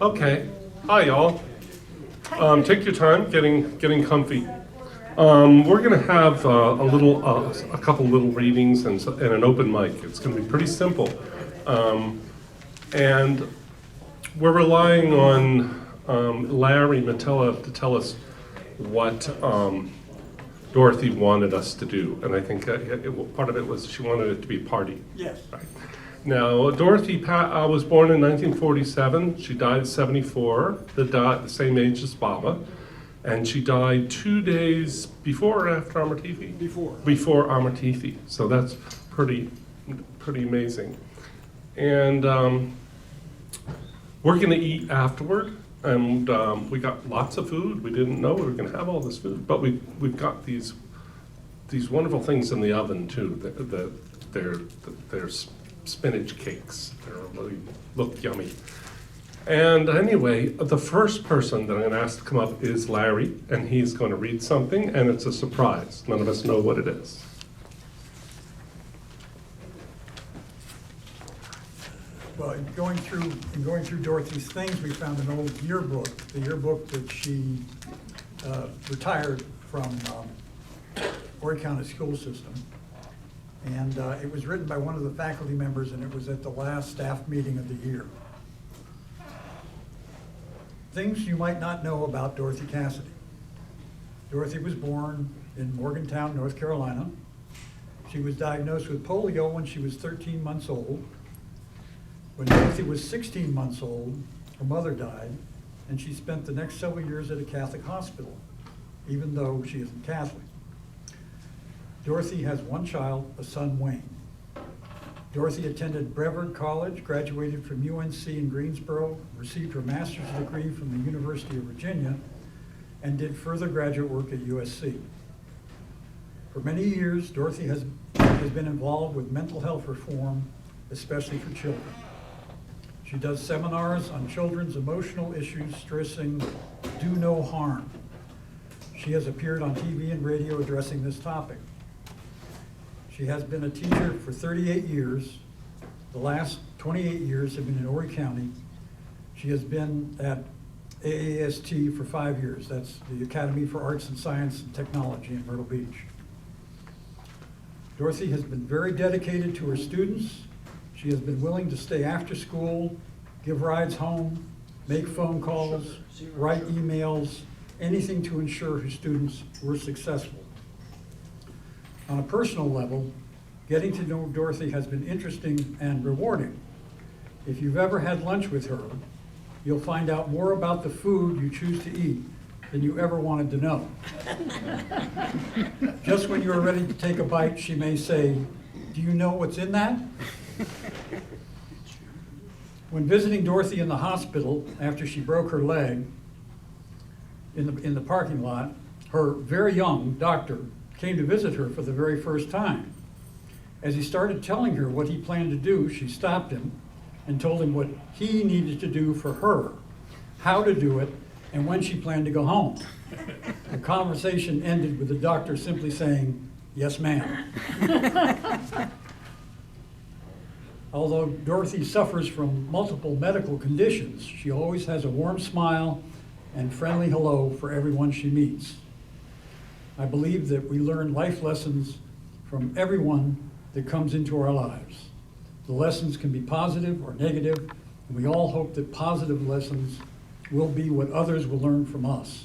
Okay. Hi, y'all. Take your time getting comfy. We're going to have a couple little readings and an open mic. It's going to be pretty simple, and we're relying on Larry Matella to tell us what Dorothy wanted us to do, and I think part of it was she wanted it to be a party. Yes. Right. Now, Dorothy was born in 1947. She died at 74, the same age as Baba. And she died 2 days before or after Amartithi? Before. Before Amartithi. So that's pretty amazing. And we're going to eat afterward. And we got lots of food. We didn't know we were going to have all this food. But we've got these wonderful things in the oven, too. They're spinach cakes. They really look yummy. And anyway, the first person that I'm going to ask to come up is Larry, and he's going to read something, and it's a surprise. None of us know what it is. Well, in going through Dorothy's things, we found an old yearbook, the yearbook that she retired from Horry County school system. And it was written by one of the faculty members, and it was at the last staff meeting of the year. Things you might not know about Dorothy Cassidy. Dorothy was born in Morgantown, North Carolina. She was diagnosed with polio when she was 13 months old. When Dorothy was 16 months old, her mother died, and she spent the next several years at a Catholic hospital, even though she isn't Catholic. Dorothy has one child, a son, Wayne. Dorothy attended Brevard College, graduated from UNC in Greensboro, received her master's degree from the University of Virginia, and did further graduate work at USC. For many years, Dorothy has been involved with mental health reform, especially for children. She does seminars on children's emotional issues, stressing do no harm. She has appeared on TV and radio addressing this topic. She has been a teacher for 38 years. The last 28 years have been in Horry County. She has been at AAST for 5 years. That's the Academy for Arts and Science and Technology in Myrtle Beach. Dorothy has been very dedicated to her students. She has been willing to stay after school, give rides home, make phone calls, write emails, anything to ensure her students were successful. On a personal level, getting to know Dorothy has been interesting and rewarding. If you've ever had lunch with her, you'll find out more about the food you choose to eat than you ever wanted to know. Just when you are ready to take a bite, she may say, "Do you know what's in that?" When visiting Dorothy in the hospital after she broke her leg in the parking lot, her very young doctor came to visit her for the very first time. As he started telling her what he planned to do, she stopped him and told him what he needed to do for her, how to do it, and when she planned to go home. The conversation ended with the doctor simply saying, "Yes, ma'am." Although Dorothy suffers from multiple medical conditions, she always has a warm smile and friendly hello for everyone she meets. I believe that we learn life lessons from everyone that comes into our lives. The lessons can be positive or negative, and we all hope that positive lessons will be what others will learn from us.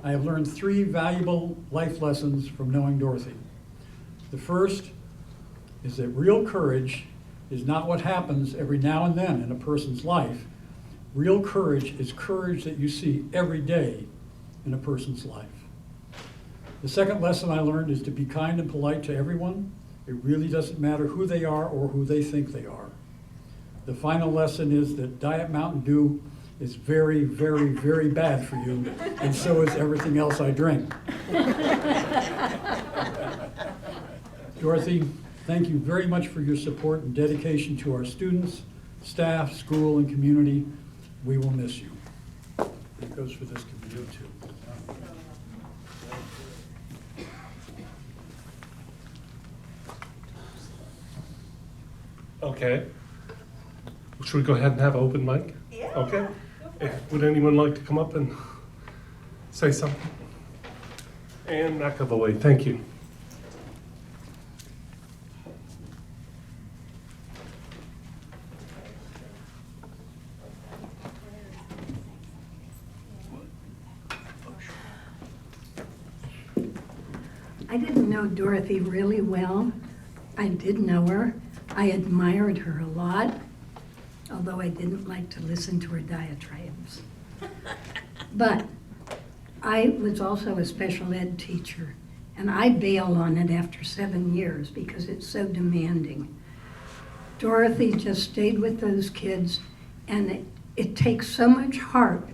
I have learned 3 valuable life lessons from knowing Dorothy. The first is that real courage is not what happens every now and then in a person's life. Real courage is courage that you see every day in a person's life. The second lesson I learned is to be kind and polite to everyone. It really doesn't matter who they are or who they think they are. The final lesson is that Diet Mountain Dew is very, very, very bad for you, and so is everything else I drink. Dorothy, thank you very much for your support and dedication to our students, staff, school, and community. We will miss you. It goes for this community too. Okay. Should we go ahead and have an open mic? Yeah. Okay. Would anyone like to come up and say something? And McAvoy, thank you. I didn't know Dorothy really well. I did know her. I admired her a lot, although I didn't like to listen to her diatribes. But I was also a special ed teacher, and I bailed on it after 7 years because it's so demanding. Dorothy just stayed with those kids, and it takes so much heart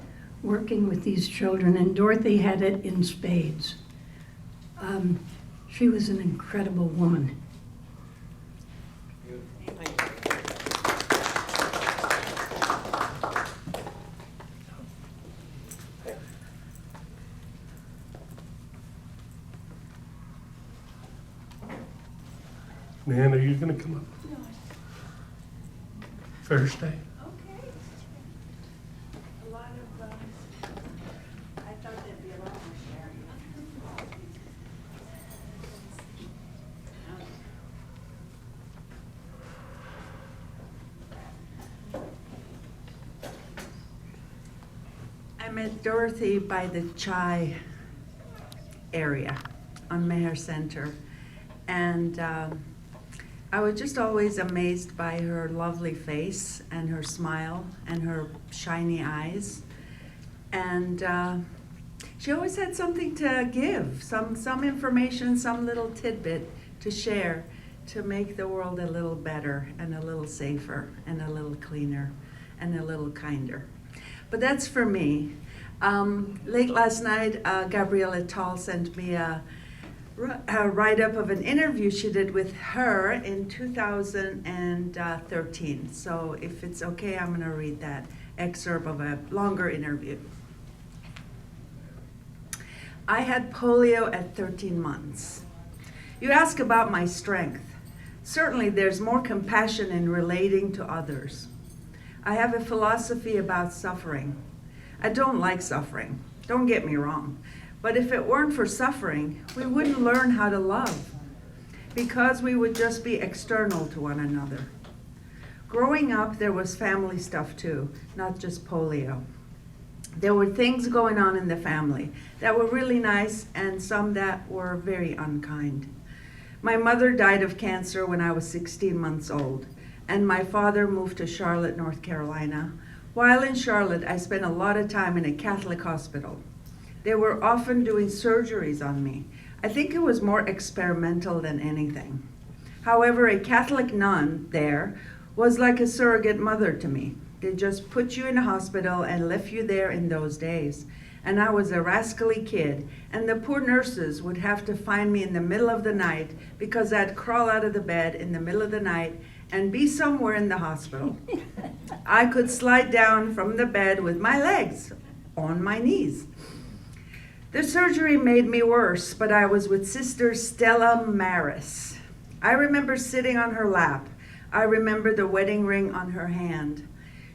working with these children, and Dorothy had it in spades. She was an incredible woman. Nan, are you going to come up? No. Thursday? Okay. A lot of, I thought there'd be a lot more sharing. I met Dorothy by the chai area on Meher Center. And I was just always amazed by her lovely face and her smile and her shiny eyes. And she always had something to give, some information, some little tidbit to share to make the world a little better and a little safer and a little cleaner and a little kinder. But that's for me. Late last night, Gabriella Tall sent me a write-up of an interview she did with her in 2013. So if it's okay, I'm gonna read that excerpt of a longer interview. I had polio at 13 months. You ask about my strength. Certainly there's more compassion in relating to others. I have a philosophy about suffering. I don't like suffering, don't get me wrong. But if it weren't for suffering, we wouldn't learn how to love, because we would just be external to one another. Growing up, there was family stuff too, not just polio. There were things going on in the family that were really nice and some that were very unkind. My mother died of cancer when I was 16 months old, and my father moved to Charlotte, North Carolina. While in Charlotte, I spent a lot of time in a Catholic hospital. They were often doing surgeries on me. I think it was more experimental than anything. However, a Catholic nun there was like a surrogate mother to me. They just put you in a hospital and left you there in those days. And I was a rascally kid, and the poor nurses would have to find me in the middle of the night because I'd crawl out of the bed in the middle of the night and be somewhere in the hospital. I could slide down from the bed with my legs on my knees. The surgery made me worse, but I was with Sister Stella Maris. I remember sitting on her lap. I remember the wedding ring on her hand.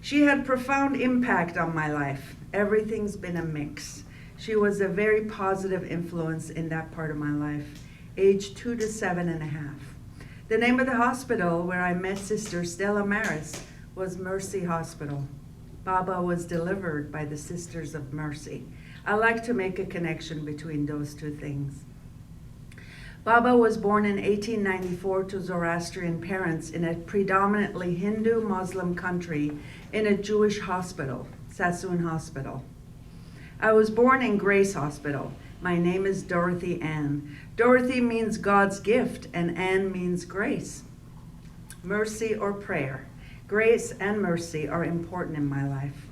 She had profound impact on my life. Everything's been a mix. She was a very positive influence in that part of my life, age 2 to 7.5. The name of the hospital where I met Sister Stella Maris was Mercy Hospital. Baba was delivered by the Sisters of Mercy. I like to make a connection between those two things. Baba was born in 1894 to Zoroastrian parents in a predominantly Hindu Muslim country in a Jewish hospital, Sassoon Hospital. I was born in Grace Hospital. My name is Dorothy Ann. Dorothy means God's gift, and Ann means grace. Mercy or prayer. Grace and mercy are important in my life.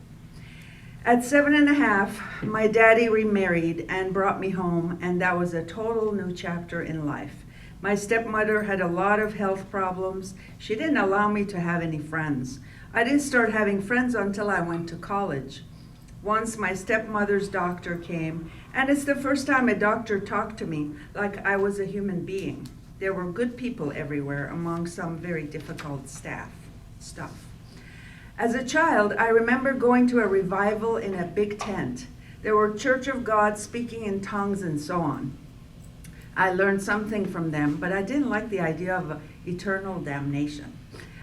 At 7.5, my daddy remarried and brought me home, and that was a total new chapter in life. My stepmother had a lot of health problems. She didn't allow me to have any friends. I didn't start having friends until I went to college. Once my stepmother's doctor came, and it's the first time a doctor talked to me like I was a human being. There were good people everywhere among some very difficult stuff. As a child, I remember going to a revival in a big tent. There were Church of God speaking in tongues and so on. I learned something from them, but I didn't like the idea of eternal damnation.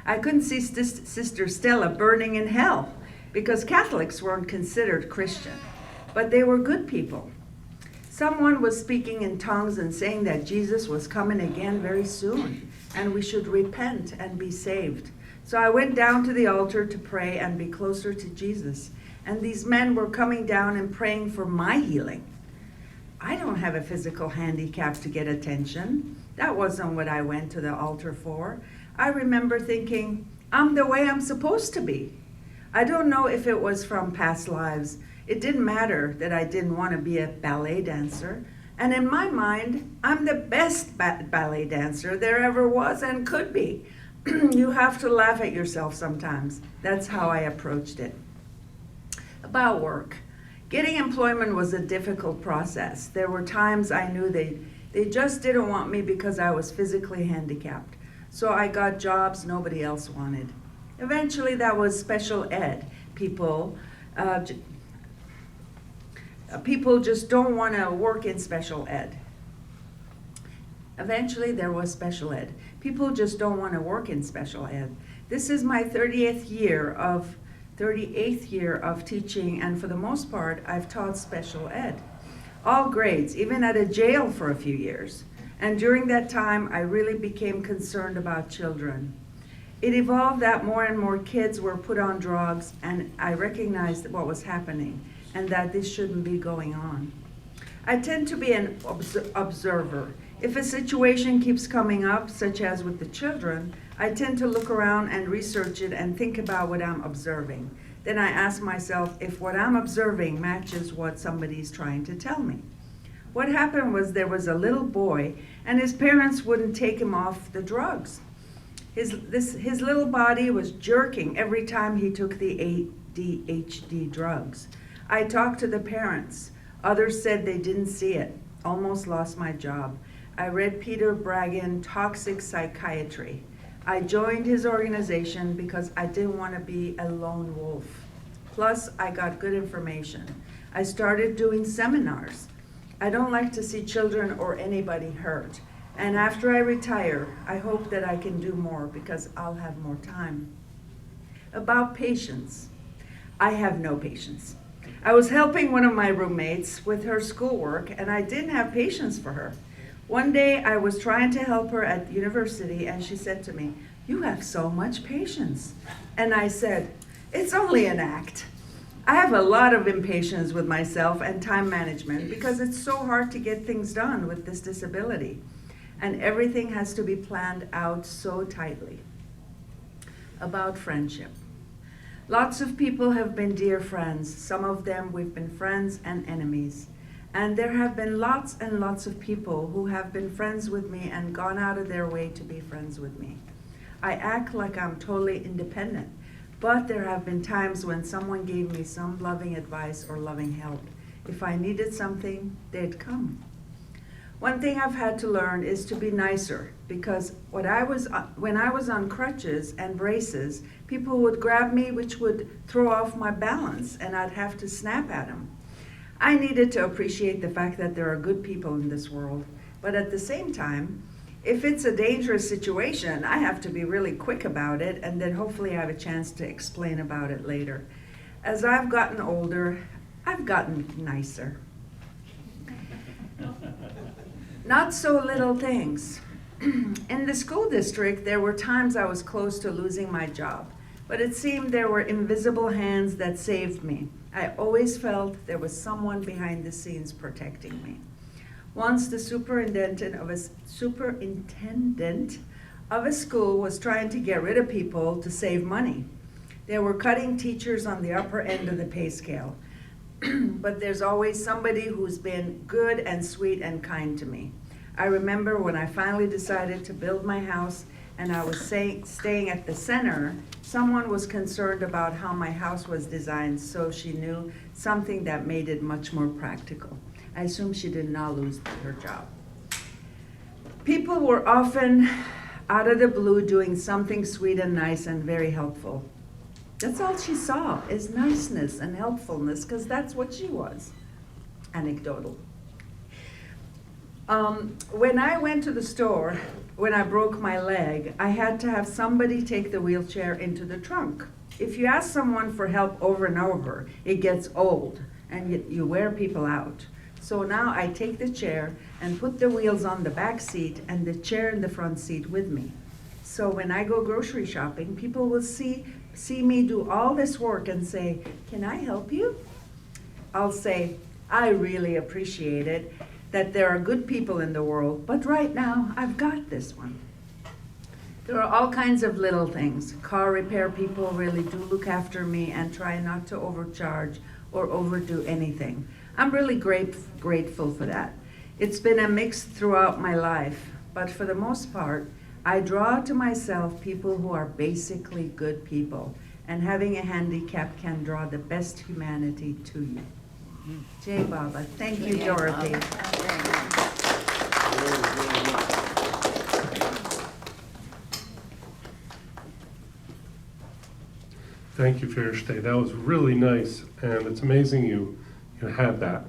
I couldn't see Sister Stella burning in hell because Catholics weren't considered Christian, but they were good people. Someone was speaking in tongues and saying that Jesus was coming again very soon, and we should repent and be saved. So I went down to the altar to pray and be closer to Jesus. And these men were coming down and praying for my healing. I don't have a physical handicap to get attention. That wasn't what I went to the altar for. I remember thinking, I'm the way I'm supposed to be. I don't know if it was from past lives. It didn't matter that I didn't want to be a ballet dancer. And in my mind, I'm the best ballet dancer there ever was and could be. You have to laugh at yourself sometimes. That's how I approached it. About work. Getting employment was a difficult process. There were times I knew they just didn't want me because I was physically handicapped. So I got jobs nobody else wanted. Eventually that was special ed. People just don't want to work in special ed. Eventually there was special ed. People just don't want to work in special ed. This is my 38th year of teaching, and for the most part, I've taught special ed. All grades, even at a jail for a few years. And during that time, I really became concerned about children. It evolved that more and more kids were put on drugs, and I recognized what was happening and that this shouldn't be going on. I tend to be an observer. If a situation keeps coming up, such as with the children, I tend to look around and research it and think about what I'm observing. Then I ask myself if what I'm observing matches what somebody's trying to tell me. What happened was there was a little boy and his parents wouldn't take him off the drugs. His little body was jerking every time he took the ADHD drugs. I talked to the parents. Others said they didn't see it. Almost lost my job. I read Peter Bragan, Toxic Psychiatry. I joined his organization because I didn't want to be a lone wolf. Plus, I got good information. I started doing seminars. I don't like to see children or anybody hurt. And after I retire, I hope that I can do more because I'll have more time. About patience. I have no patience. I was helping one of my roommates with her schoolwork, and I didn't have patience for her. One day I was trying to help her at university, and she said to me, "You have so much patience." And I said, "It's only an act." I have a lot of impatience with myself and time management because it's so hard to get things done with this disability. And everything has to be planned out so tightly. About friendship. Lots of people have been dear friends. Some of them we've been friends and enemies. And there have been lots and lots of people who have been friends with me and gone out of their way to be friends with me. I act like I'm totally independent, but there have been times when someone gave me some loving advice or loving help. If I needed something, they'd come. One thing I've had to learn is to be nicer, because when I was on crutches and braces, people would grab me, which would throw off my balance, and I'd have to snap at them. I needed to appreciate the fact that there are good people in this world, but at the same time, if it's a dangerous situation, I have to be really quick about it, and then hopefully I have a chance to explain about it later. As I've gotten older, I've gotten nicer. Not so little things. In the school district, there were times I was close to losing my job, but it seemed there were invisible hands that saved me. I always felt there was someone behind the scenes protecting me. Once the superintendent of a school was trying to get rid of people to save money. They were cutting teachers on the upper end of the pay scale. But there's always somebody who's been good and sweet and kind to me. I remember when I finally decided to build my house and I was staying at the center, someone was concerned about how my house was designed, so she knew something that made it much more practical. I assume she did not lose her job. People were often out of the blue doing something sweet and nice and very helpful. That's all she saw, is niceness and helpfulness, because that's what she was. Anecdotal. When I went to the store, when I broke my leg, I had to have somebody take the wheelchair into the trunk. If you ask someone for help over and over, it gets old and you wear people out. So now I take the chair and put the wheels on the back seat and the chair in the front seat with me. So when I go grocery shopping, people will see me do all this work and say, "Can I help you?" I'll say, "I really appreciate it, that there are good people in the world, but right now I've got this one." There are all kinds of little things. Car repair people really do look after me and try not to overcharge or overdo anything. I'm really grateful for that. It's been a mix throughout my life, but for the most part, I draw to myself people who are basically good people, and having a handicap can draw the best humanity to you. Jai Baba. Thank you, Dorothy. Thank you, Fairstay. That was really nice, and it's amazing you had that.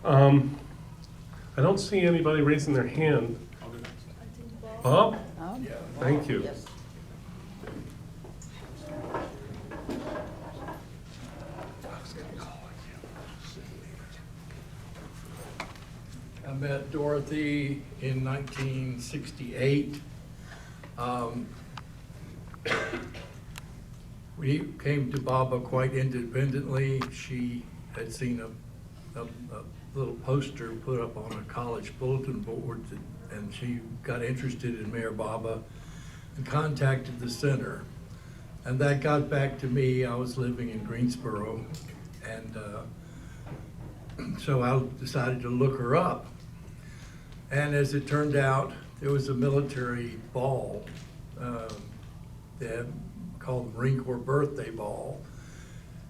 I don't see anybody raising their hand. Bob? Thank you. I met Dorothy in 1968. We came to Baba quite independently. She had seen a little poster put up on a college bulletin board, and she got interested in Mayor Baba and contacted the center. And that got back to me. I was living in Greensboro, and so I decided to look her up. And as it turned out, there was a military ball called the Marine Corps Birthday Ball,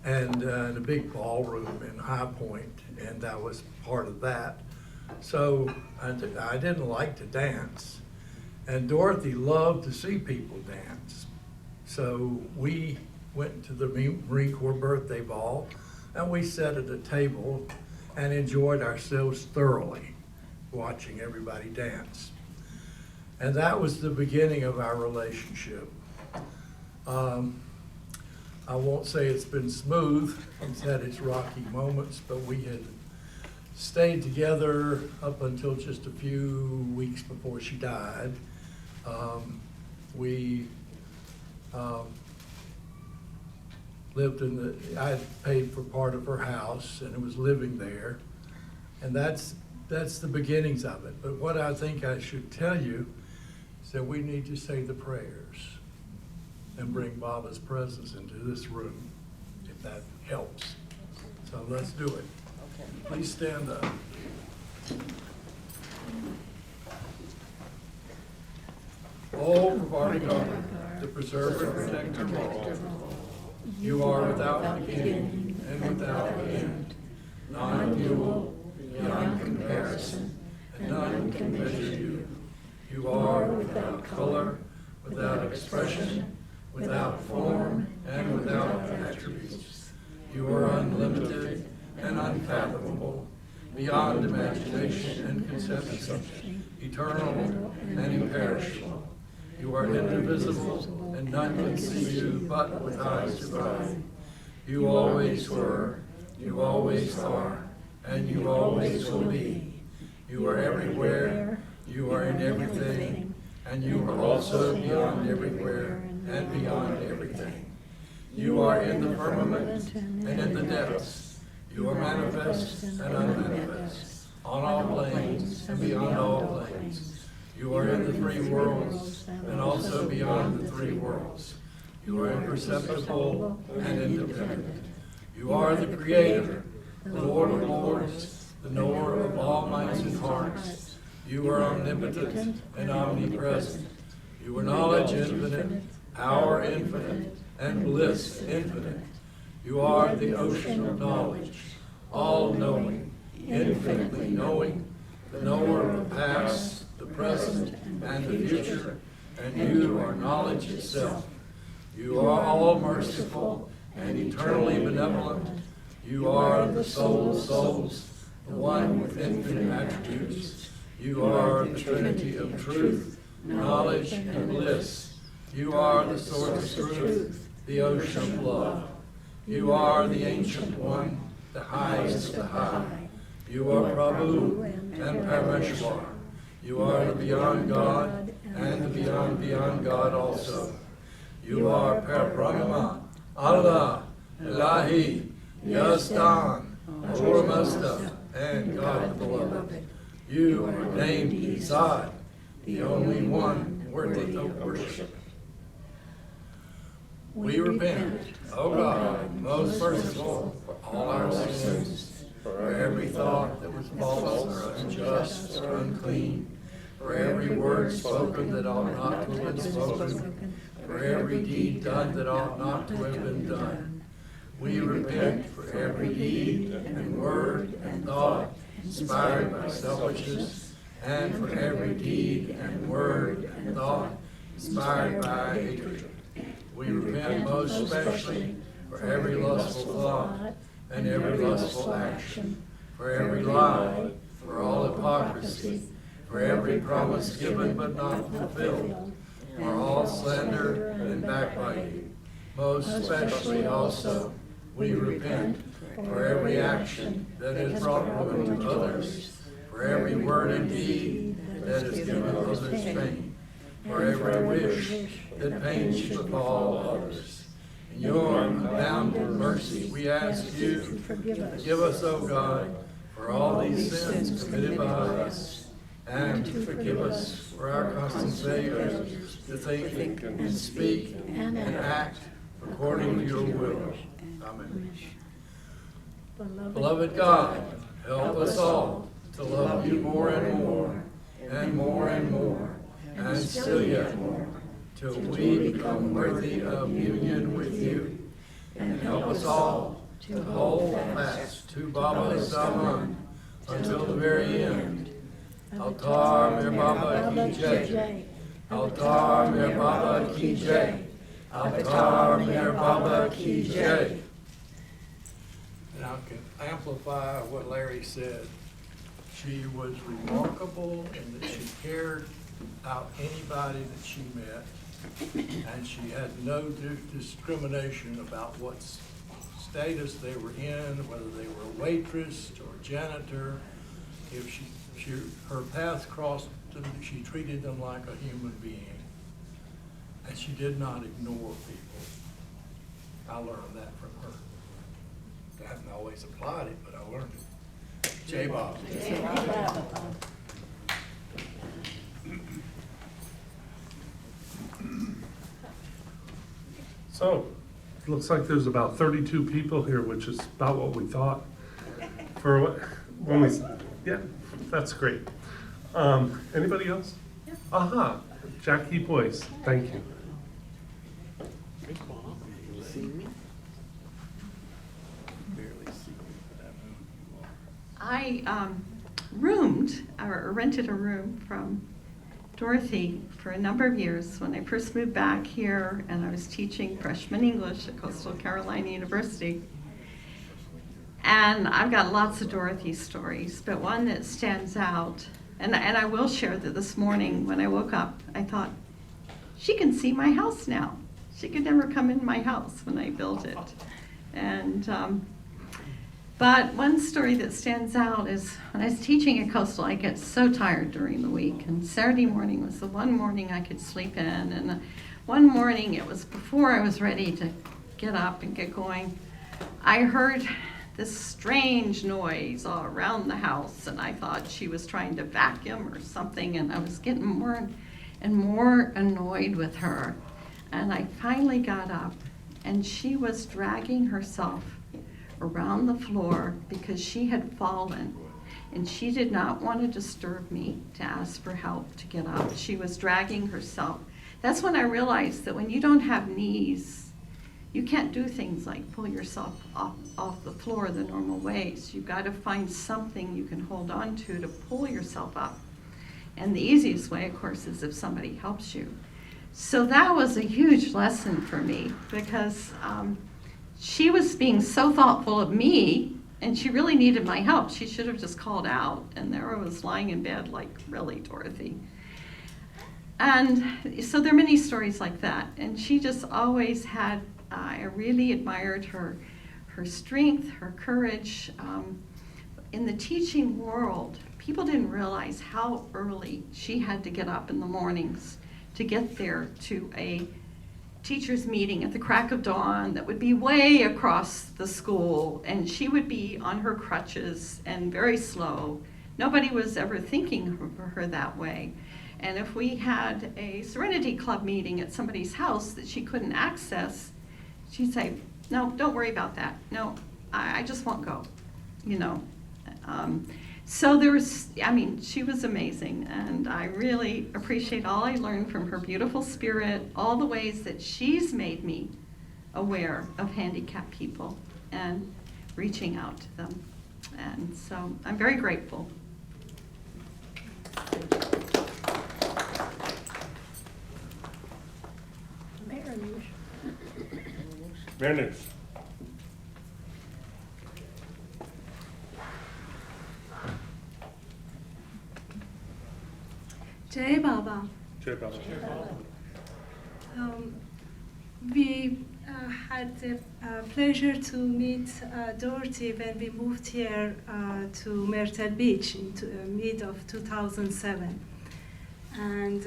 and in a big ballroom in High Point, and that was part of that. So I didn't like to dance, and Dorothy loved to see people dance. So we went to the Marine Corps Birthday Ball, and we sat at a table and enjoyed ourselves thoroughly, watching everybody dance. And that was the beginning of our relationship. I won't say it's been smooth, it's had its rocky moments, but we had stayed together up until just a few weeks before she died. We lived I had paid for part of her house and was living there. And that's the beginnings of it. But what I think I should tell you is that we need to say the prayers and bring Baba's presence into this room, if that helps. So let's do it. Please stand up. Oh, Varney God, the preserver and protector of all, you are without beginning and without end, non-dual, beyond comparison, and none can measure you. You are without color, without expression, without form, and without attributes. You are unlimited and unfathomable, beyond imagination and conception, eternal and imperishable. You are indivisible, and none can see you but with eyes divine. You always were, you always are, and you always will be. You are everywhere, you are in everything, and you are also beyond everywhere and beyond everything. You are in the firmament and in the depths. You are manifest and unmanifest, on all planes and beyond all planes. You are in the three worlds and also beyond the three worlds. You are imperceptible and independent. You are the Creator, the Lord of lords, the knower of all minds and hearts. You are omnipotent and omnipresent. You are knowledge infinite, power infinite, and bliss infinite. You are the ocean of knowledge, all-knowing, infinitely knowing, the knower of the past, the present, and the future, and you are knowledge itself. You are all merciful and eternally benevolent. You are the soul of souls, the one with infinite attributes. You are the Trinity of truth, knowledge, and bliss. You are the source of truth, the ocean of love. You are the Ancient One, the highest of the high. You are Prabhu and Parameshwar. You are the beyond God and the beyond God also. You are Parabrahma, Allah, Ilahi, Yastan, Ahura and God the Beloved. You are named Isad, the only one worthy of worship. We repent, O God, most merciful, for all our sins, for every thought that was false or unjust or unclean, for every word spoken that ought not to have been spoken, for every deed done that ought not to have been done. We repent for every deed and word and thought inspired by selfishness, and for every deed and word and thought inspired by hatred. We repent most especially for every lustful thought and every lustful action, for every lie, for all hypocrisy, for every promise given but not fulfilled, for all slander and backbiting. Most especially also, we repent for every action that has brought ruin to others, for every word and deed that has given others pain, for every wish that pain should befall others. In your unbounded mercy, we ask you to forgive us, O God, for all these sins committed by us, and to forgive us for our constant failures to think and speak and act according to your will. Amen. Beloved God, help us all to love you more and more, and more and more, and still yet more, till we become worthy of union with you. And help us all to hold fast to Baba's Daman until the very end. Altar Mir Baba Ki Jai. Altar Mir Baba Ki Jai. Altar Mir Baba Ki Jai. And I can amplify what Larry said. She was remarkable in that she cared about anybody that she met, and she had no discrimination about what status they were in, whether they were a waitress or a janitor. If her paths crossed them, she treated them like a human being, and she did not ignore people. I learned that from her. I haven't always applied it, but I learned it. J. Bob. So, it looks like there's about 32 people here, which is about what we thought. For what, when we, yeah, that's great. Anybody else? Aha, Jackie Boyce, thank you. I roomed or rented a room from Dorothy for a number of years when I first moved back here, and I was teaching freshman English at Coastal Carolina University. And I've got lots of Dorothy stories, but one that stands out, and I will share that this morning when I woke up, I thought, she can see my house now. She could never come in my house when I built it. And but one story that stands out is when I was teaching at Coastal, I get so tired during the week, and Saturday morning was the one morning I could sleep in, and one morning, it was before I was ready to get up and get going, I heard this strange noise all around the house, and I thought she was trying to vacuum or something, and I was getting more and more annoyed with her. And I finally got up, and she was dragging herself around the floor because she had fallen, and she did not want to disturb me to ask for help to get up. She was dragging herself. That's when I realized that when you don't have knees, you can't do things like pull yourself off the floor the normal way. So you've got to find something you can hold on to pull yourself up. And the easiest way, of course, is if somebody helps you. So that was a huge lesson for me because she was being so thoughtful of me, and she really needed my help. She should have just called out, and there I was lying in bed like, really, Dorothy? And so there are many stories like that, and she just always had, I really admired her strength, her courage. In the teaching world, people didn't realize how early she had to get up in the mornings to get there to a teachers' meeting at the crack of dawn that would be way across the school, and she would be on her crutches and very slow. Nobody was ever thinking of her that way. And if we had a Serenity Club meeting at somebody's house that she couldn't access, she'd say, no, don't worry about that. No, I just won't go, you know. So there was, I mean, she was amazing, and I really appreciate all I learned from her beautiful spirit, all the ways that she's made me aware of handicapped people and reaching out to them. And so I'm very grateful. Mariners. Jai Baba. Jai Baba. We had the pleasure to meet Dorothy when we moved here to Myrtle Beach in mid of 2007. And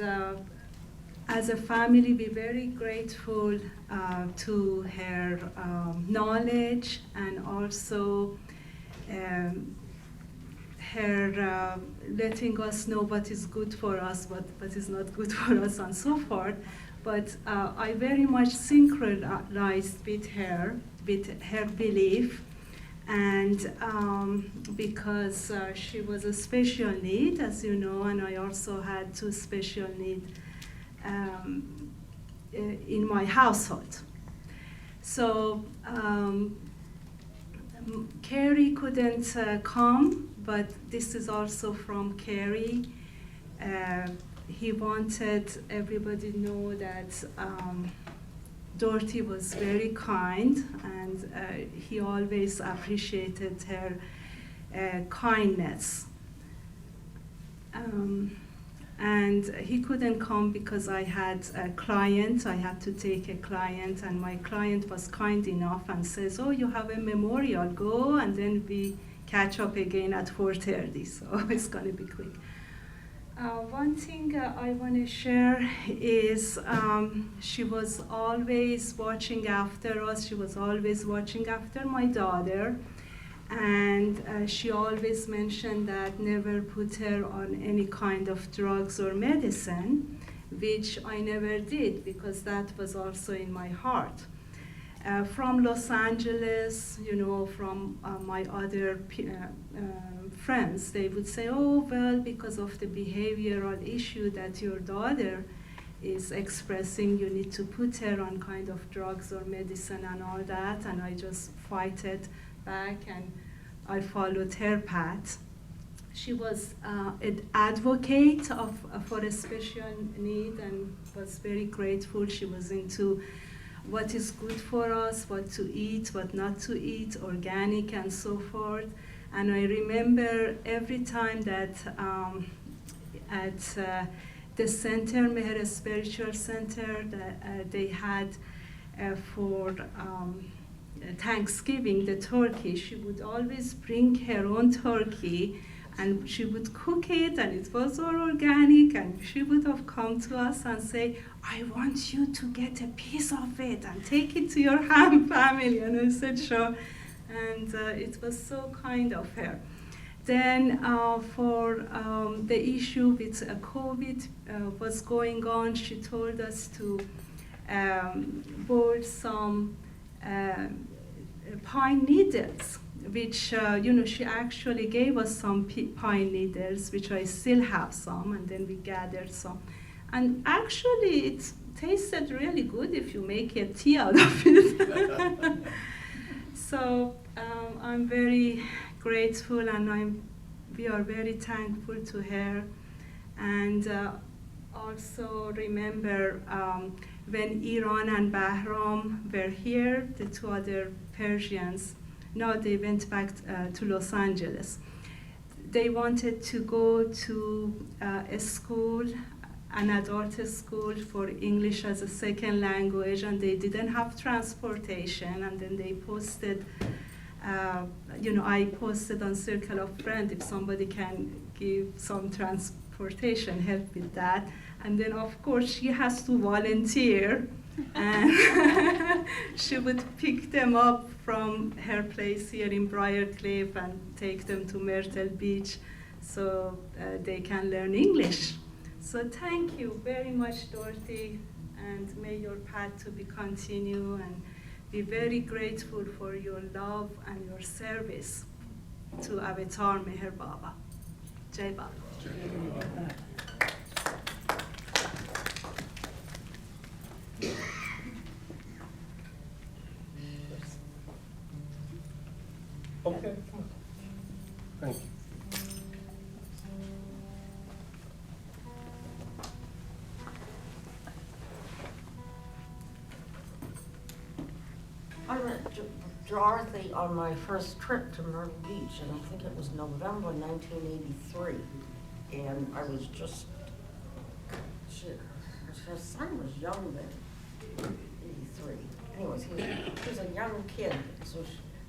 as a family, we're very grateful to her knowledge and also her letting us know what is good for us, what is not good for us, and so forth. But I very much synchronized with her belief, and because she was a special need, as you know, and I also had 2 special needs in my household. So Carrie couldn't come, but this is also from Carrie. He wanted everybody to know that Dorothy was very kind, and he always appreciated her kindness. And he couldn't come because I had a client. I had to take a client, and my client was kind enough and says, oh, you have a memorial, go, and then we catch up again at 4:30, so it's going to be quick. One thing I want to share is she was always watching after us. She was always watching after my daughter. And she always mentioned that never put her on any kind of drugs or medicine, which I never did because that was also in my heart. From Los Angeles, you know, from my other friends, they would say, oh, well, because of the behavioral issue that your daughter is expressing, you need to put her on kind of drugs or medicine and all that, and I just fight it back, and I followed her path. She was an advocate for a special need and was very grateful. She was into what is good for us, what to eat, what not to eat, organic and so forth. And I remember every time that at the center, Meher Spiritual Center, that they had for Thanksgiving, the turkey, she would always bring her own turkey, and she would cook it, and it was all organic, and she would have come to us and say, I want you to get a piece of it and take it to your family. And I said, sure. And it was so kind of her. Then for the issue with COVID was going on, she told us to boil some pine needles, which, you know, she actually gave us some pine needles, which I still have some, and then we gathered some. And actually, it tasted really good if you make a tea out of it. So I'm very grateful, and we are very thankful to her. And also remember when Iran and Bahram were here, the two other Persians, now they went back to Los Angeles. They wanted to go to a school, an adult school for English as a second language, and they didn't have transportation, and then they posted, I posted on Circle of Friends if somebody can give some transportation help with that. And then of course she has to volunteer, and she would pick them up from her place here in Briarcliff and take them to Myrtle Beach so they can learn English. So thank you very much, Dorothy, and may your path to be continue, and be very grateful for your love and your service to Avatar Meher Baba. Jai Baba. Okay, come on. Thank you. I met Dorothy on my first trip to Myrtle Beach, and I think it was November 1983. And I was just, her son was young then, 83. Anyways, he was a young kid, so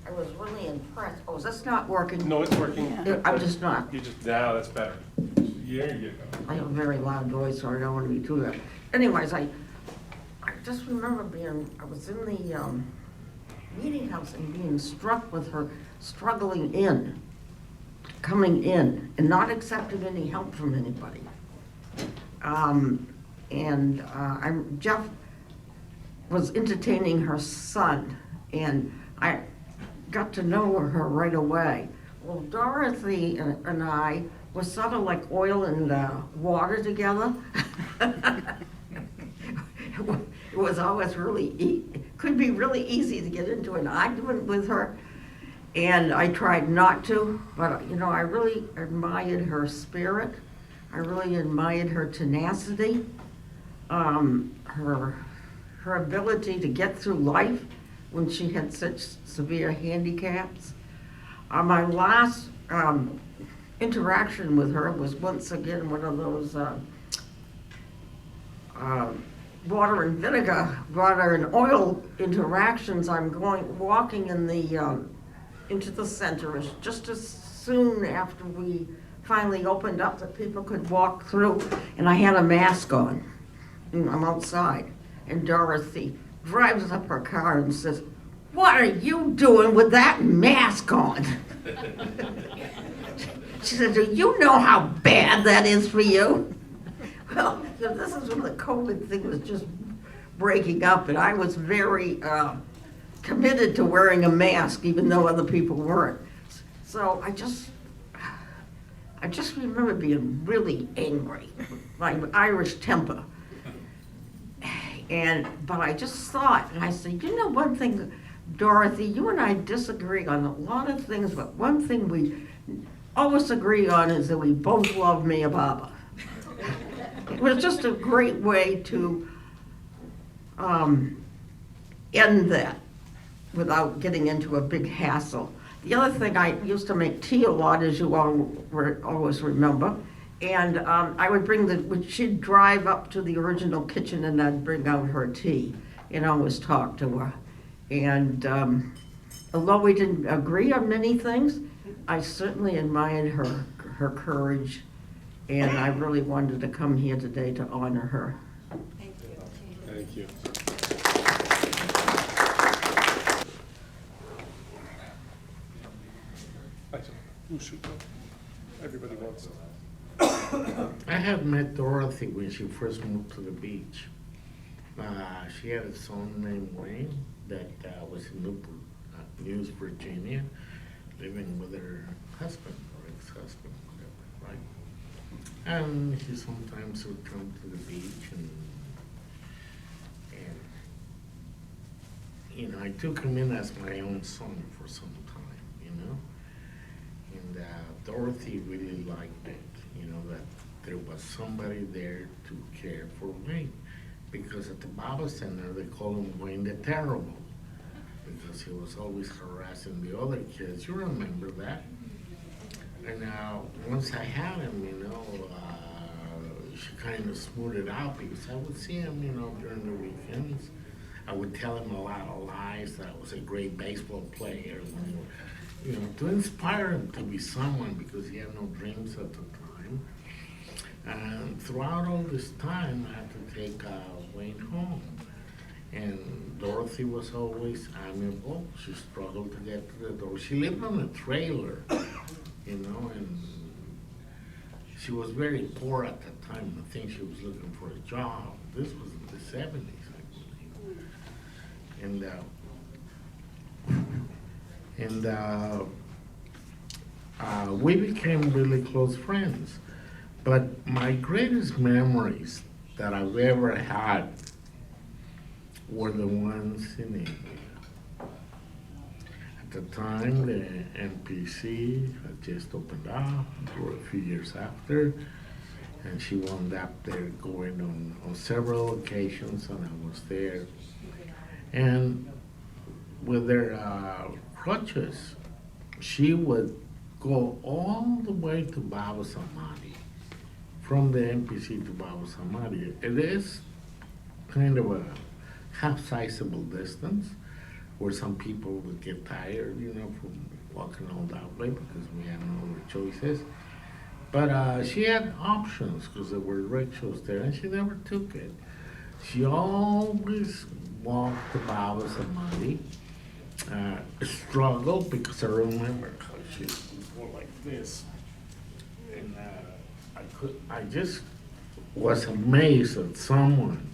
I was really impressed. Oh, is this not working? No, it's working. I'm just not. You just, now that's better. There you go. I have a very loud voice, so I don't want to be too loud. Anyways, I just remember I was in the meeting house and being struck with her struggling coming in, and not accepting any help from anybody. Jeff was entertaining her son, and I got to know her right away. Well, Dorothy and I were sort of like oil and water together. It was always could be really easy to get into an argument with her, and I tried not to, but I really admired her spirit. I really admired her tenacity, her ability to get through life when she had such severe handicaps. My last interaction with her was once again one of those water and oil interactions. I'm walking into the center just as soon after we finally opened up that people could walk through, and I had a mask on. And I'm outside, and Dorothy drives up her car and says, "What are you doing with that mask on?" She said, "Do you know how bad that is for you?" Well, this is when the COVID thing was just breaking up, and I was very committed to wearing a mask, even though other people weren't. So I just remember being really angry, like Irish temper. But I just thought, and I said, one thing, Dorothy, you and I disagree on a lot of things, but one thing we always agree on is that we both love Meher Baba. It was just a great way to end that without getting into a big hassle. The other thing, I used to make tea a lot, as you all always remember, and I would she'd drive up to the original kitchen and I'd bring out her tea and always talk to her. And although we didn't agree on many things, I certainly admired her courage, and I really wanted to come here today to honor her. Thank you. Oh, shoot. Everybody wants it. I had met Dorothy when she first moved to the beach. She had a son named Wayne that was in Newport News, Virginia, living with her husband or ex-husband, whatever, right? And he sometimes would come to the beach, and I took him in as my own son for some time, And Dorothy really liked it, that there was somebody there to care for Wayne. Because at the Bible Center, they call him Wayne the Terrible, because he was always harassing the other kids. You remember that? And once I had him, she kind of smoothed it out, because I would see him, during the weekends. I would tell him a lot of lies, that I was a great baseball player, to inspire him to be someone, because he had no dreams at the time. And throughout all this time, I had to take Wayne home. And Dorothy was always amiable. She struggled to get to the door. She lived on a trailer, and she was very poor at that time. I think she was looking for a job. This was in the 70s, I believe. And we became really close friends. But my greatest memories that I've ever had were the ones in India. At the time, the NPC had just opened up, or a few years after, and she wound up there going on several occasions, and I was there. And with her crutches, she would go all the way to Baba Samadhi, from the NPC to Baba Samadhi. It is kind of a half-sizable distance, where some people would get tired, from walking all that way, because we had no other choices. But she had options, because there were rickshaws there, and she never took it. She always walked to Baba Samadhi, struggled, because I remember how she would go like this. And I just was amazed that someone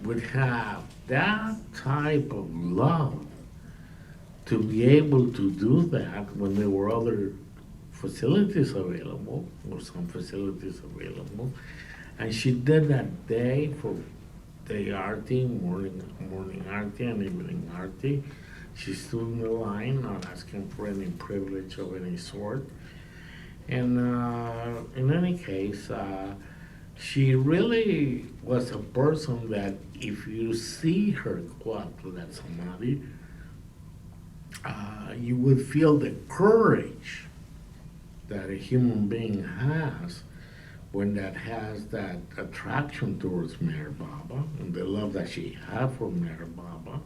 would have that type of love to be able to do that when there were other facilities available, or some facilities available. And she did that day for day arti, morning arti, and evening arti. She stood in the line, not asking for any privilege of any sort. And in any case, she really was a person that if you see her go up to that samadhi, you would feel the courage that a human being has when that has that attraction towards Meher Baba, and the love that she had for Meher Baba.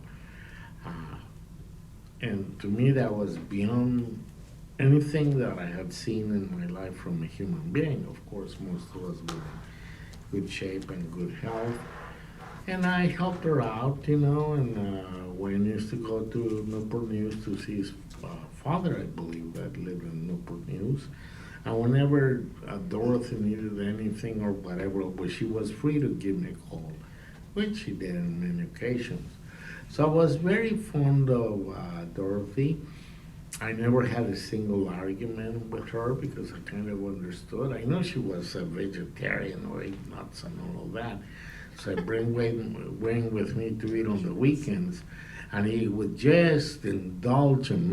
And to me, that was beyond anything that I had seen in my life from a human being. Of course, most of us were in good shape and good health. And I helped her out, and Wayne used to go to Newport News to see his father, I believe, that lived in Newport News. And whenever Dorothy needed anything or whatever, well, she was free to give me a call, which she did on many occasions. So I was very fond of Dorothy. I never had a single argument with her, because I kind of understood. I know she was a vegetarian or ate nuts and all of that. So I bring Wayne with me to eat on the weekends, and he would just indulge in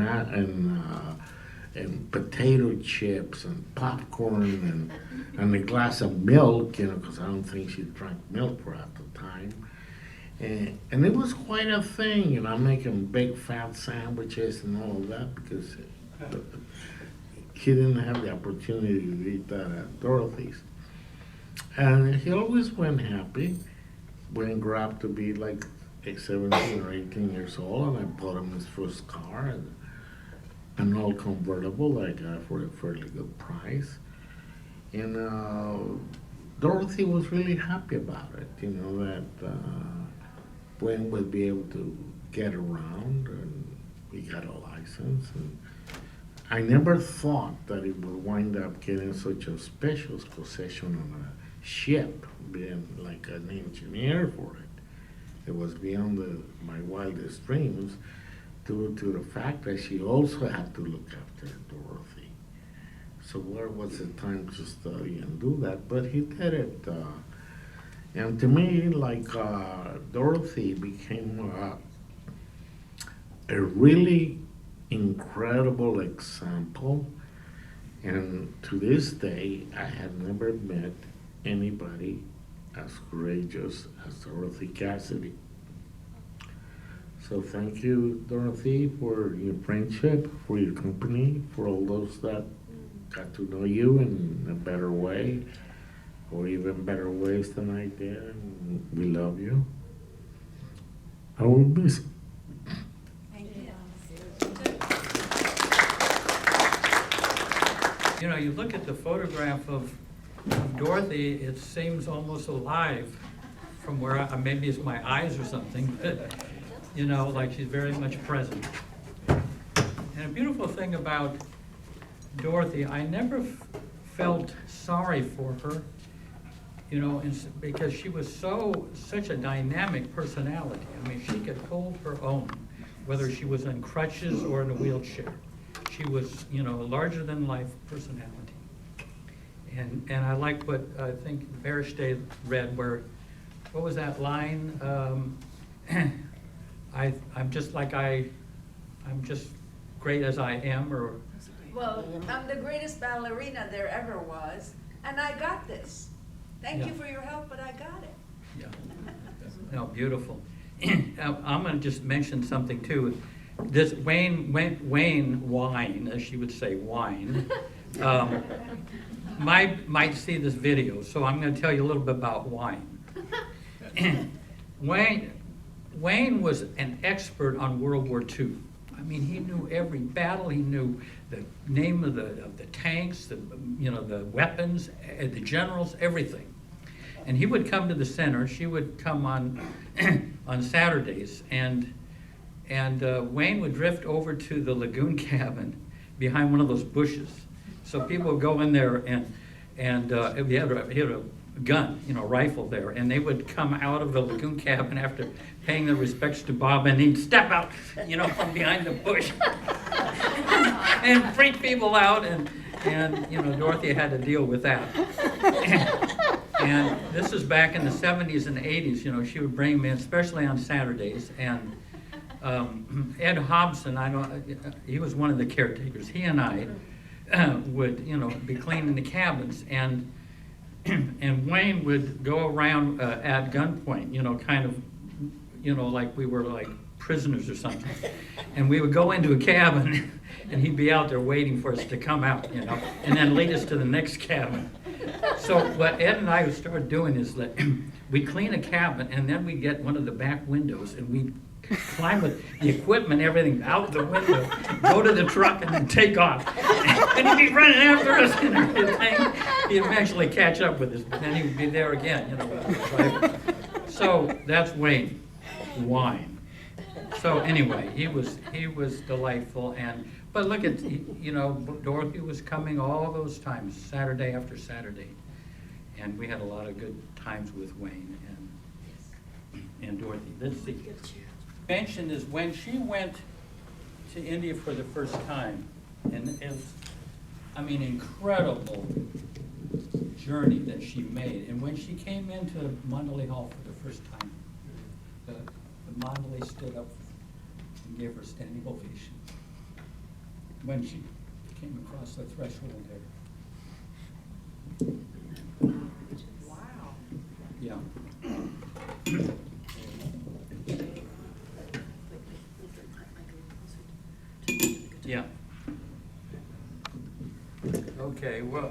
potato chips and popcorn and a glass of milk, because I don't think she drank milk for at the time. And it was quite a thing, I'm making big fat sandwiches and all of that, because he didn't have the opportunity to eat that at Dorothy's. And he always went happy. Wayne grew up to be like 17 or 18 years old, and I bought him his first car, an old convertible that I got for a fairly good price. And Dorothy was really happy about it, that Wayne would be able to get around, and we got a license. And I never thought that it would wind up getting such a special position on a ship, being like an engineer for it. It was beyond my wildest dreams, due to the fact that she also had to look after Dorothy. So where was the time to study and do that? But he did it. And to me, Dorothy became a really incredible example And to this day, I have never met anybody as courageous as Dorothy Cassidy. So thank you, Dorothy, for your friendship, for your company, for all those that got to know you in a better way, or even better ways than I did. And we love you. I will miss you. You know, you look at the photograph of Dorothy, it seems almost alive from where maybe it's my eyes or something, but, you know, like she's very much present. And a beautiful thing about Dorothy, I never felt sorry for her, you know, because she was such a dynamic personality. I mean, she could hold her own, whether she was in crutches or in a wheelchair. She was, you know, a larger than life personality. And I like what I think Berestay read, where, what was that line? I'm just great as I am, or. Well, I'm the greatest ballerina there ever was, and I got this. Thank you for your help, but I got it. Yeah. No, beautiful. I'm going to just mention something too. This Wayne Wine, as she would say, wine, might see this video, so I'm going to tell you a little bit about wine. Wayne was an expert on World War II. I mean, he knew every battle. He knew the name of the tanks, the weapons, the generals, everything. And he would come to the center. She would come on on Saturdays, and Wayne would drift over to the lagoon cabin behind one of those bushes. So people would go in there, and he had a gun, you know, rifle there, and they would come out of the lagoon cabin after paying their respects to Bob, and he'd step out, you know, from behind the bush and freak people out, and you know, Dorothy had to deal with that. And this is back in the 70s and 80s, you know, she would bring me in, especially on Saturdays, and Ed Hobson, he was one of the caretakers. He and I would, you know, be cleaning the cabins, and Wayne would go around at gunpoint, you know, kind of, you know, like we were like prisoners or something. And we would go into a cabin, and he'd be out there waiting for us to come out, you know, and then lead us to the next cabin. So what Ed and I started doing is that we'd clean a cabin, and then we'd get one of the back windows, and we'd climb with the equipment, everything out the window, go to the truck, and then take off. And he'd be running after us, and everything. He'd eventually catch up with us, but then he would be there again, you know. Right? So that's Wayne Wine. So anyway, he was delightful, but look at, you know, Dorothy was coming all those times, Saturday after Saturday, and we had a lot of good times with Wayne and Dorothy. Let's see. Mentioned is when she went to India for the first time, and it's, I mean, incredible journey that she made. And when she came into Mandalay Hall for the first time, the Mandalay stood up and gave her a standing ovation when she came across the threshold there. Wow. Yeah. Yeah. Okay, well,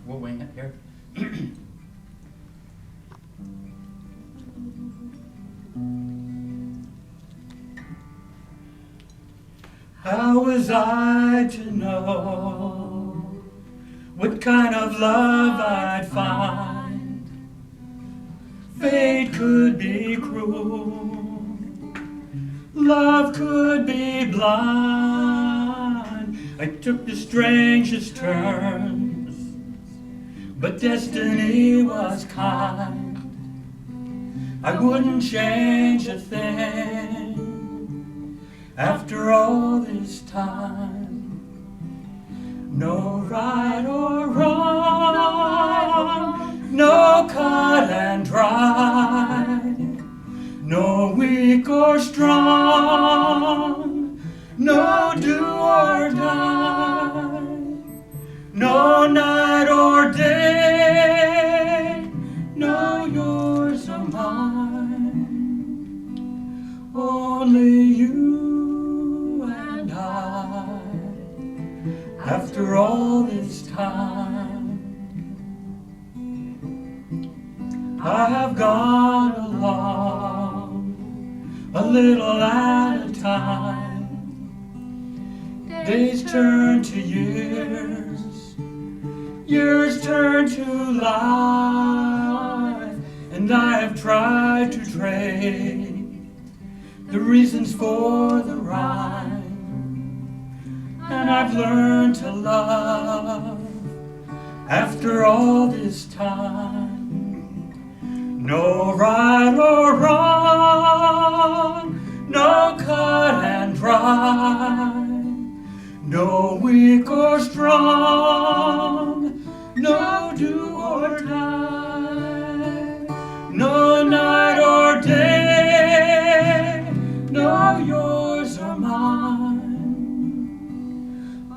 we'll wing it here. How was I to know what kind of love I'd find? Fate could be cruel, love could be blind. I took the strangest turns, but destiny was kind. I wouldn't change a thing after all this time. No right or wrong, no cut and dry, no weak or strong, no do or die. time. I have gone along a little at a time. Days turn to years, years turn to life, and I have tried to trade the reasons for the rhyme. And I've learned to love after all this time. No right or wrong, no cut and dry, no weak or strong, no do or die, no night or day, no yours or mine.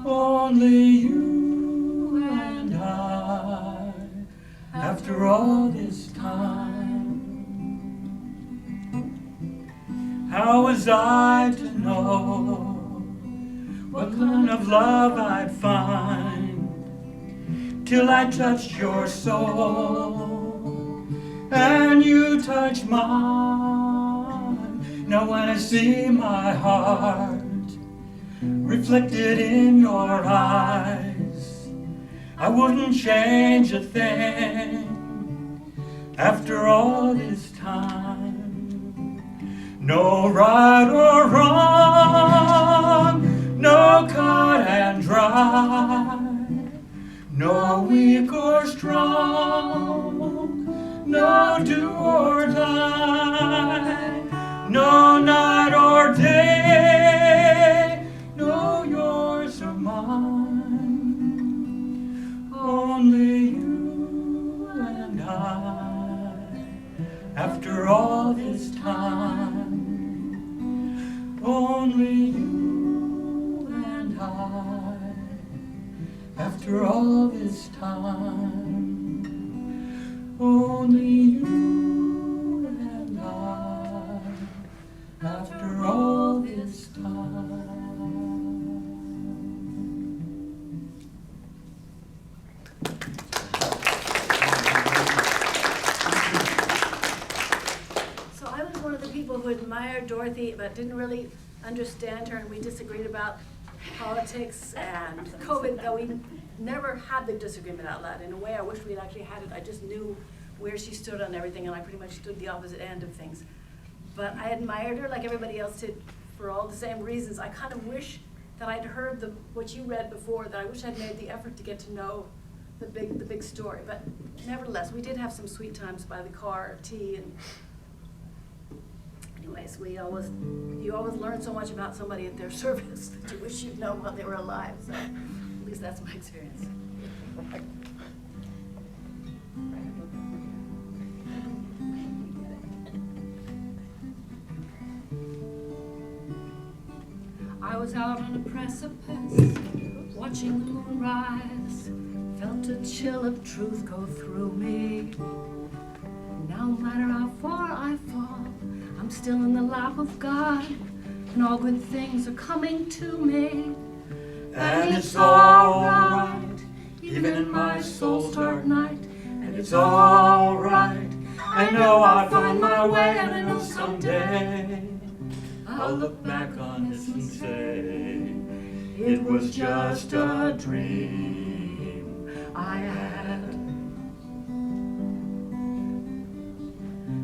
Only you and I, after all this time. How was I to know what kind of love I'd find till I touched your soul and you touched mine? Now when I see my heart reflected in your eyes, I wouldn't change a thing after all this time. No right or wrong, no cut and dry, no weak or strong, no do or die, no night or day, no yours or mine. Only you and I, after all this time. Only you and I, after all this time. Only you and I, after all this time. So I was one of the people who admired Dorothy but didn't really understand her, and we disagreed about politics and COVID, though we never had the disagreement out loud. In a way, I wish we had actually had it. I just knew where she stood on everything, and I pretty much stood the opposite end of things. But I admired her like everybody else did for all the same reasons. I kind of wish that I'd heard what you read before, that I wish I'd made the effort to get to know the big story. But nevertheless, we did have some sweet times by the car, tea, and anyways, you always learn so much about somebody at their service that you wish you'd known while they were alive. So at least that's my experience. I was out on a precipice, watching the moon rise, felt a chill of truth go through me. No matter how far I fall, I'm still in the lap of God, and all good things are coming to me. And it's all right, even in my soul's dark night. And it's all right, I know I'll find my way, and I know someday I'll look back on this and say it was just a dream I had.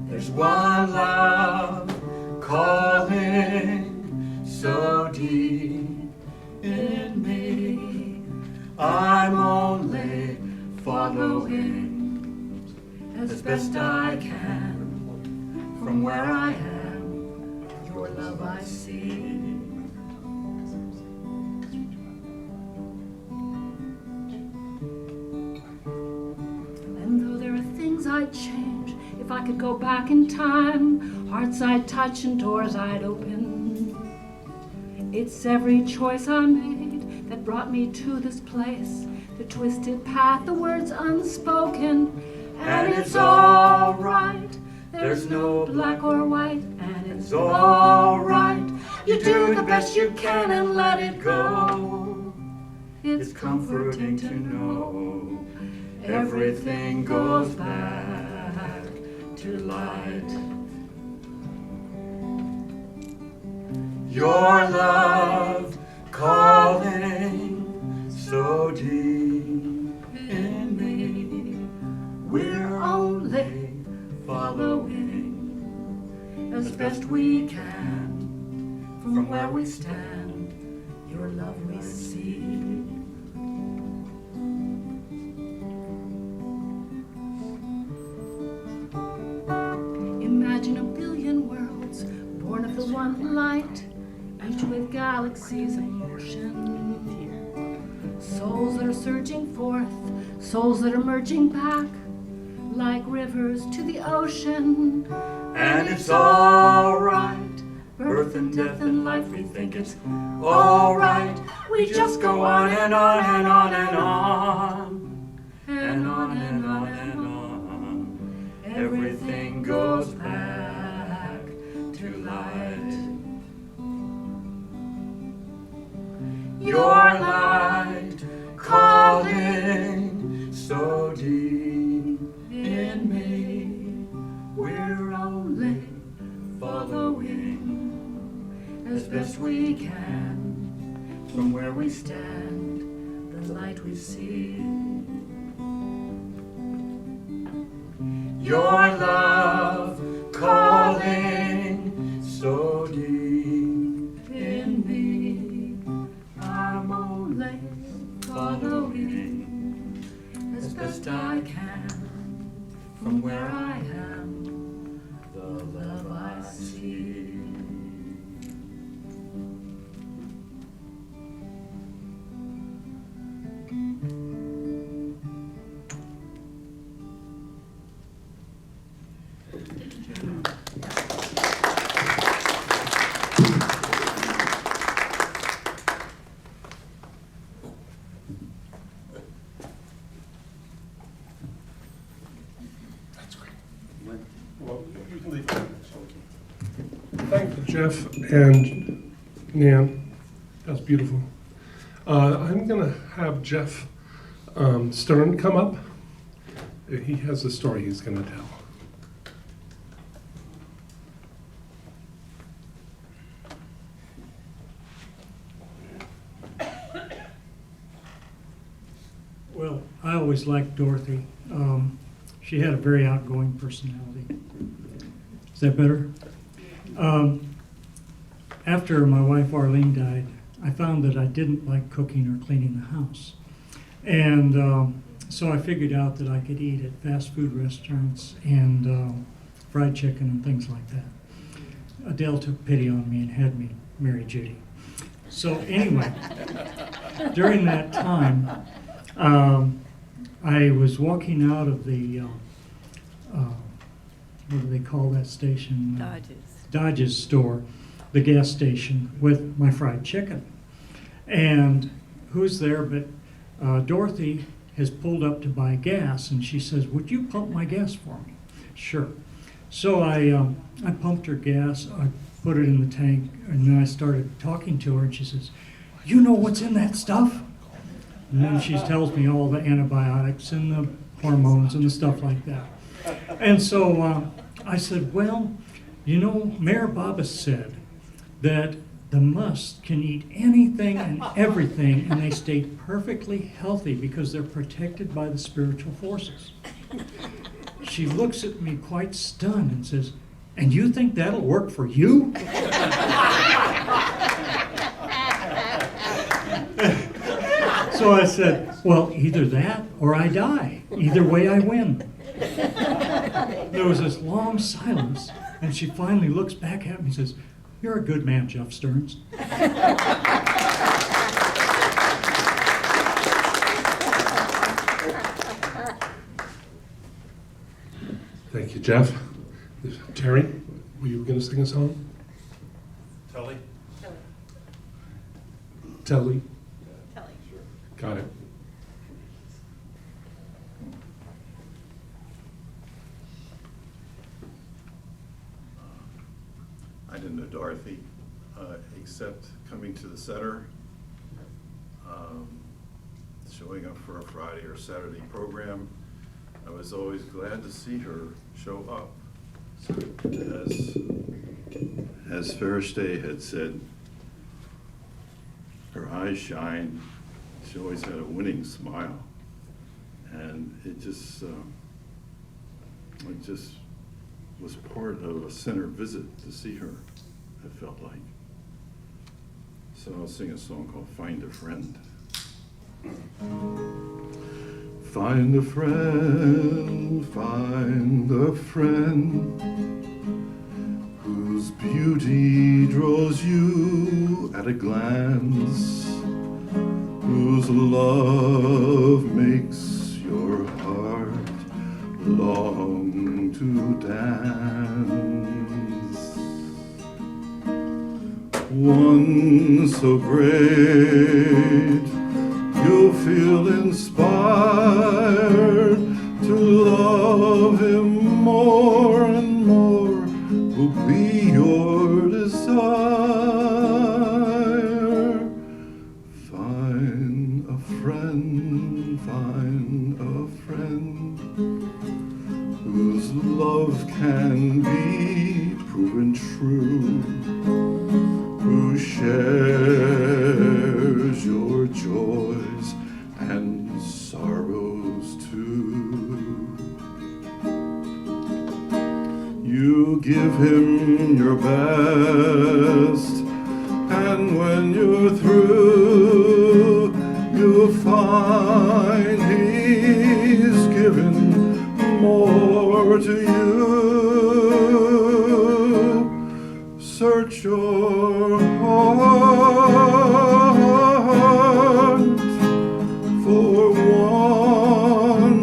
There's one love calling so deep in me. I'm only following as best I can from where I am. Your love I see. And though there are things I'd change, if I could go back in time, hearts I'd touch and doors I'd open. It's every choice I made that brought me to this place, the twisted path, the words unspoken. And it's all right, there's no black or white, and it's all right. You do the best you can and let it go. it's comforting to know everything goes back to light. Your love calling so deep in me. We're only following As best we can, from where we stand, your love we see. Imagine a billion worlds, born of the one light, each with galaxies of motion. Souls that are surging forth, souls that are merging back, like rivers to the ocean. and it's all right. Birth and death and life, we think it's all right. We just go on and on and on and on and on and on and on. Everything goes back to light. Your light calling so deep in me. We're only following as best we can from where we stand, the light we see. Your love calling so deep in me. I'm only following as best I can from where I am, the love I see. Well, you can leave. Thank you, Jeff and Nan. That's beautiful. I'm gonna have Jeff Stern come up. He has a story he's gonna tell. Well, I always liked Dorothy. She had a very outgoing personality. Is that better? After my wife Arlene died, I found that I didn't like cooking or cleaning the house. And so I figured out that I could eat at fast food restaurants and fried chicken and things like that. Adele took pity on me and had me marry Judy. So anyway, during that time, I was walking out of the, what do they call that station? Dodge's store, the gas station, with my fried chicken. And who's there but Dorothy has pulled up to buy gas, and she says, "Would you pump my gas for me?" Sure. So I pumped her gas, I put it in the tank, and then I started talking to her, and she says, "You know what's in that stuff?" And then she tells me all the antibiotics and the hormones and the stuff like that. And so I said, "Well, you know, Mayor Baba said that the Musk can eat anything and everything, and they stay perfectly healthy because they're protected by the spiritual forces." She looks at me quite stunned and says, "And you think that'll work for you?" So I said, "Well, either that or I die. Either way I win." There was this long silence, and she finally looks back at me and says, "You're a good man, Jeff Stearns." Thank you, Jeff. Terry, were you going to sing a song? Telly? Telly? Got it. I didn't know Dorothy, except coming to the center. showing up for a Friday or Saturday program. I was always glad to see her show up. As Ferris Day had said, her eyes shine. She always had a winning smile. And it just was part of a center visit to see her, I felt like. So I'll sing a song called Find a Friend. Find a friend whose beauty draws you at a glance, whose love makes your heart long to dance. One so great you'll feel inspired to love him more and more, will be your desire. Find a friend, whose love can be proven true, who shares your joys and sorrows too. You give him your best, and when you're through, you'll find he's given more to you. Search your heart for one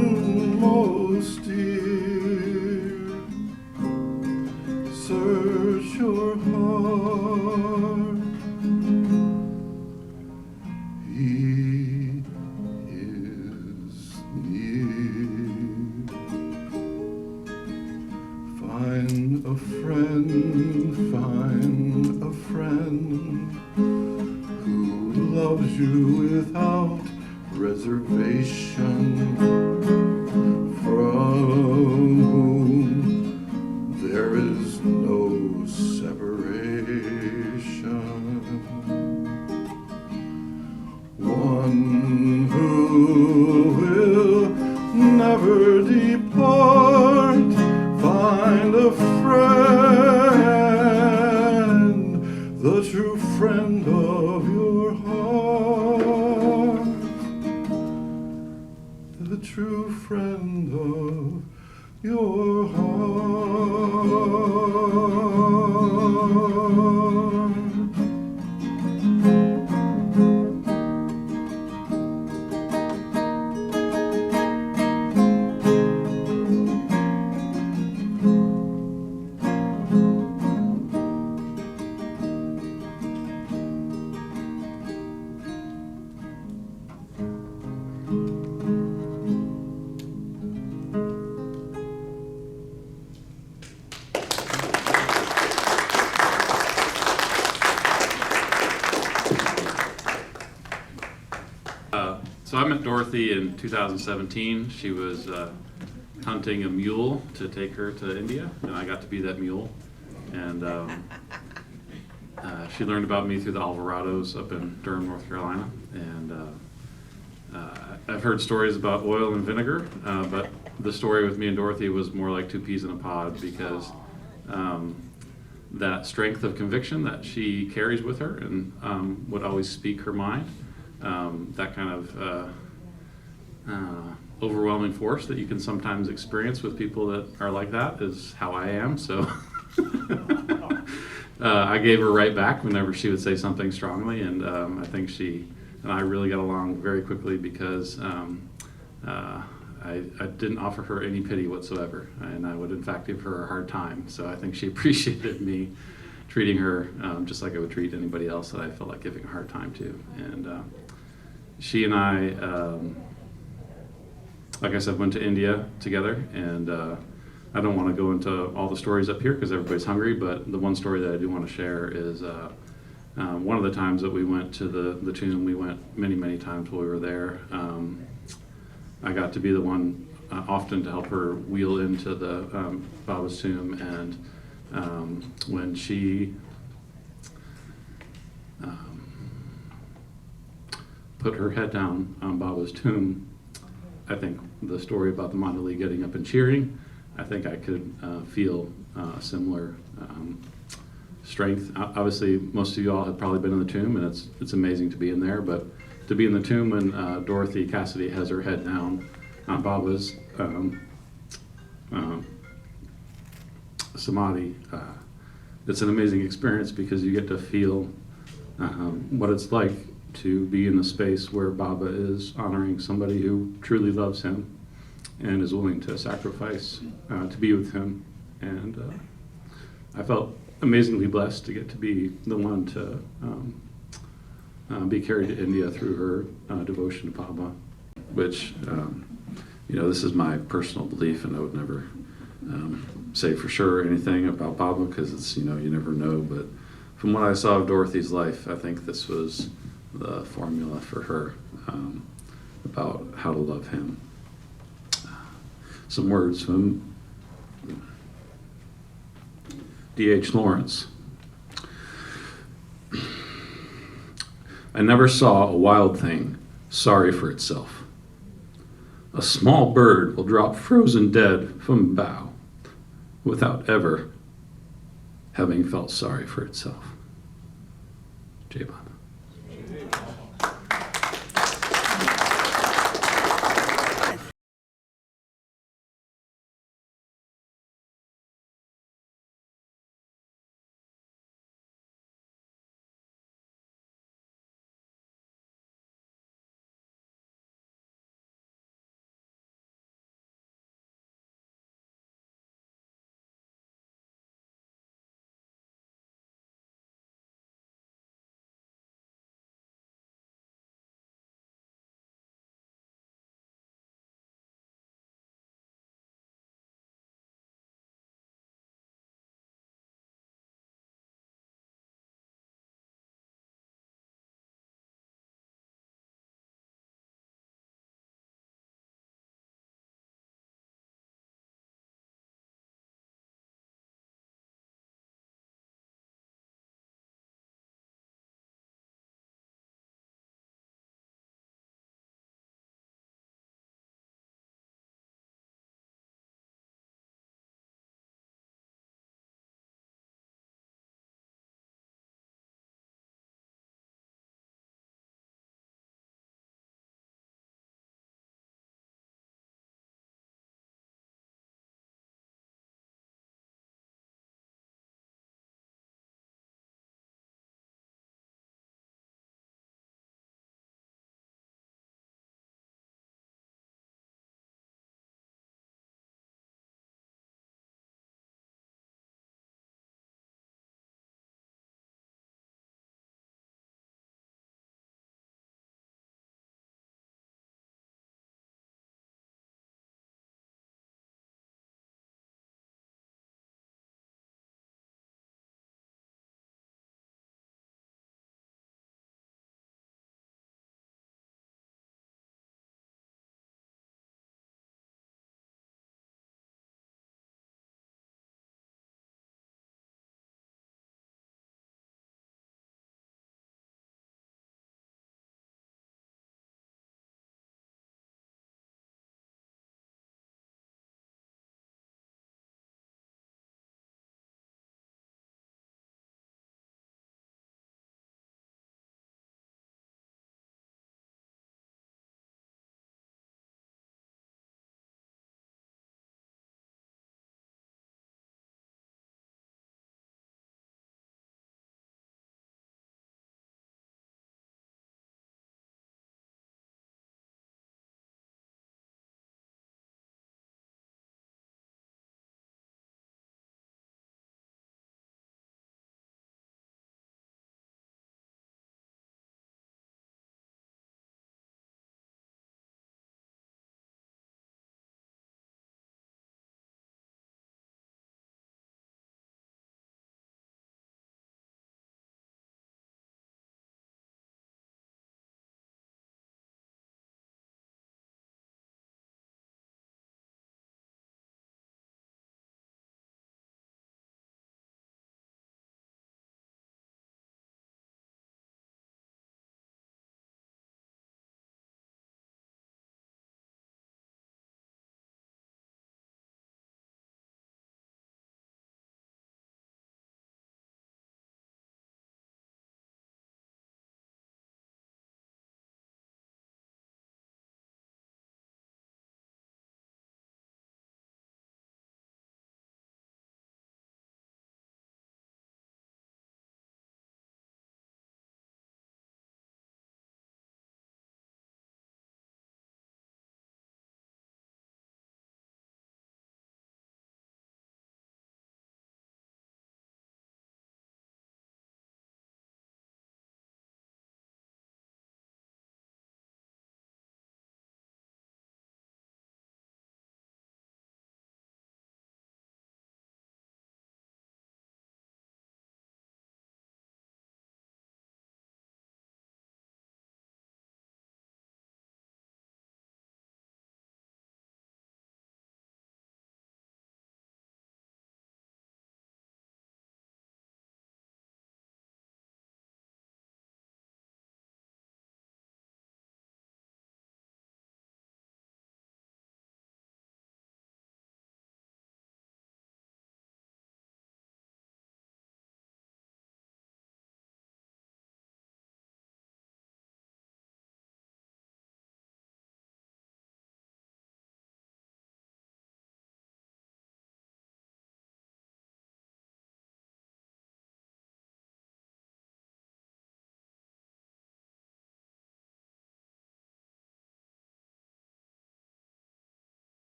most dear. Search your heart. He is near. Find a friend who loves you without reservation, from whom there is no separation. One who will never depart. Find a friend, the true friend of your heart, the true friend of your heart. So I met Dorothy in 2017. She was hunting a mule to take her to India, and I got to be that mule. And she learned about me through the Alvarados up in Durham, North Carolina. And I've heard stories about oil and vinegar, but the story with me and Dorothy was more like two peas in a pod, because that strength of conviction that she carries with her and would always speak her mind, that kind of overwhelming force that you can sometimes experience with people that are like that is how I am. So I gave her right back whenever she would say something strongly, and I think she and I really got along very quickly, because I didn't offer her any pity whatsoever, and I would in fact give her a hard time. So I think she appreciated me treating her just like I would treat anybody else that I felt like giving a hard time to. And she and I, like I said, went to India together, and I don't want to go into all the stories up here because everybody's hungry, but the one story that I do want to share is One of the times that we went to the tomb, we went many, many times while we were there. I got to be the one often to help her wheel into the Baba's tomb, and when she put her head down on Baba's tomb, I think the story about the Mandali getting up and cheering, I think I could feel similar strength. Obviously, most of you all have probably been in the tomb, and it's amazing to be in there, but to be in the tomb when Dorothy Cassidy has her head down on Baba's samadhi, it's an amazing experience because you get to feel what it's like to be in a space where Baba is honoring somebody who truly loves him and is willing to sacrifice to be with him. And I felt amazingly blessed to get to be the one to be carried to India through her devotion to Baba, which, this is my personal belief, and I would never say for sure anything about Baba because it's, you never know. But from what I saw of Dorothy's life, I think this was the formula for her about how to love him. Some words from D.H. Lawrence. I never saw a wild thing sorry for itself. A small bird will drop frozen dead from a bough without ever having felt sorry for itself. Jai Baba.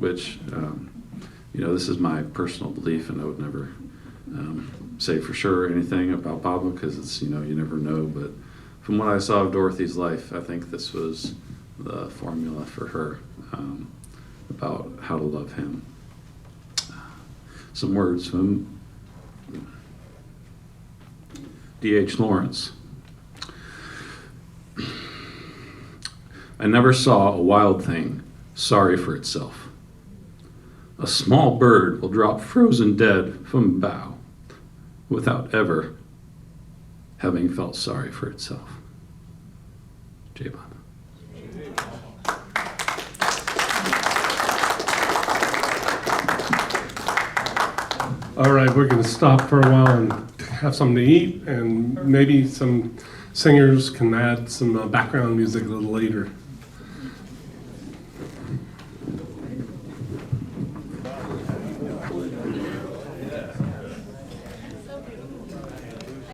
which, this is my personal belief, and I would never say for sure anything about Pablo because it's, you never know. But from what I saw of Dorothy's life, I think this was the formula for her about how to love him. Some words from D.H. Lawrence. I never saw a wild thing sorry for itself. A small bird will drop frozen dead from a bough without ever having felt sorry for itself. J-Bob. All right, we're going to stop for a while and have something to eat, and maybe some singers can add some background music a little later.